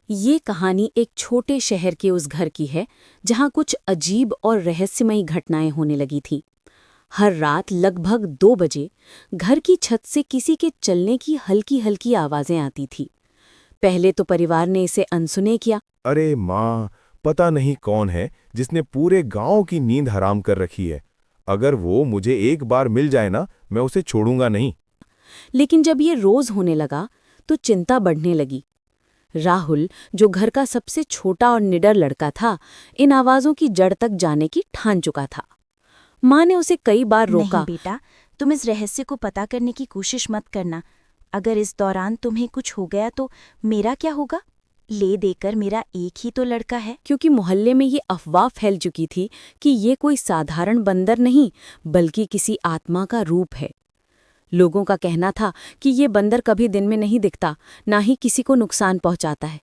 ये कहानी एक छोटे शहर के उस घर की है जहाँ कुछ अजीब और रहस्यमयी घटनाएं होने लगी थी। हर रात लगभग 2 बजे घर की छत से किसी के चलने की हल्की हल्की आवाजें आती थी। पहले तो परिवार ने इसे अनसुने किया। अरे माँ, पता नहीं कौन है जिसने पूरे गांव की नींद हराम कर रखी है। अगर वो मुझे एक बार मिल जाए ना, मैं उसे छोड़ूंगा नहीं। लेकिन जब ये रोज होने लगा तो चिंता बढ़ने लगी। राहुल, जो घर का सबसे छोटा और निडर लड़का था, इन आवाजों की जड़ तक जाने की ठान चुका था। माँ ने उसे कई बार नहीं रोका। बेटा, तुम इस रहस्य को पता करने की कोशिश मत करना। अगर इस दौरान तुम्हें कुछ हो गया तो मेरा क्या होगा? ले देकर मेरा एक ही तो लड़का है। क्योंकि मोहल्ले में ये अफवाह फैल चुकी थी कि ये कोई साधारण बंदर नहीं बल्कि किसी आत्मा का रूप है। लोगों का कहना था कि ये बंदर कभी दिन में नहीं दिखता, ना ही किसी को नुकसान पहुंचाता है,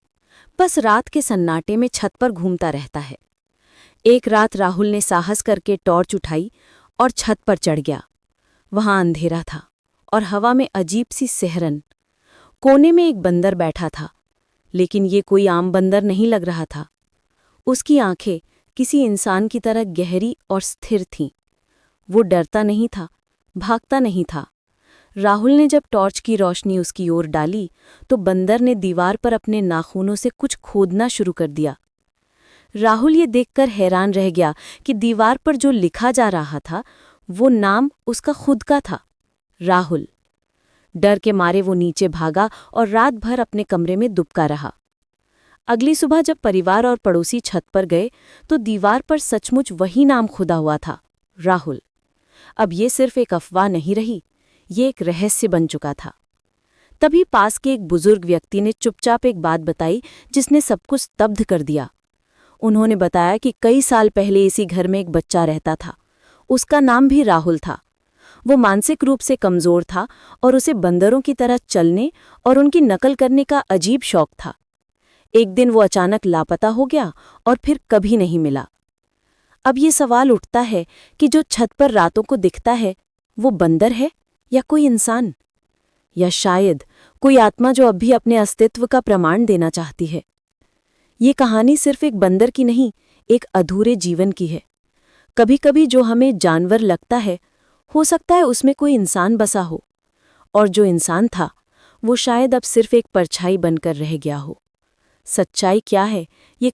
बस रात के सन्नाटे में छत पर घूमता रहता है। एक रात राहुल ने साहस करके टॉर्च उठाई और छत पर चढ़ गया। वहां अंधेरा था और हवा में अजीब सी सिहरन। कोने में एक बंदर बैठा था, लेकिन ये कोई आम बंदर नहीं लग रहा था। उसकी आंखें किसी इंसान की तरह गहरी और स्थिर थीं। वो डरता नहीं था, भागता नहीं था। राहुल ने जब टॉर्च की रोशनी उसकी ओर डाली तो बंदर ने दीवार पर अपने नाखूनों से कुछ खोदना शुरू कर दिया। राहुल ये देखकर हैरान रह गया कि दीवार पर जो लिखा जा रहा था वो नाम उसका खुद का था, राहुल। डर के मारे वो नीचे भागा और रात भर अपने कमरे में दुबका रहा। अगली सुबह जब परिवार और पड़ोसी छत पर गए तो दीवार पर सचमुच वही नाम खुदा हुआ था, राहुल। अब ये सिर्फ एक अफवाह नहीं रही, ये एक रहस्य बन चुका था। तभी पास के एक बुजुर्ग व्यक्ति ने चुपचाप एक बात बताई जिसने सब कुछ स्तब्ध कर दिया। उन्होंने बताया कि कई साल पहले इसी घर में एक बच्चा रहता था। उसका नाम भी राहुल था। वो मानसिक रूप से कमजोर था और उसे बंदरों की तरह चलने और उनकी नकल करने का अजीब शौक था। एक दिन वो अचानक लापता हो गया और फिर कभी नहीं मिला। अब ये सवाल उठता है कि जो छत पर रातों को दिखता है वो बंदर है या कोई इंसान, या शायद कोई आत्मा जो अब भी अपने अस्तित्व का प्रमाण देना चाहती है। ये कहानी सिर्फ एक बंदर की नहीं, एक अधूरे जीवन की है। कभी कभी जो हमें जानवर लगता है, हो सकता है उसमें कोई इंसान बसा हो, और जो इंसान था वो शायद अब सिर्फ एक परछाई बनकर रह गया हो। सच्चाई क्या है ये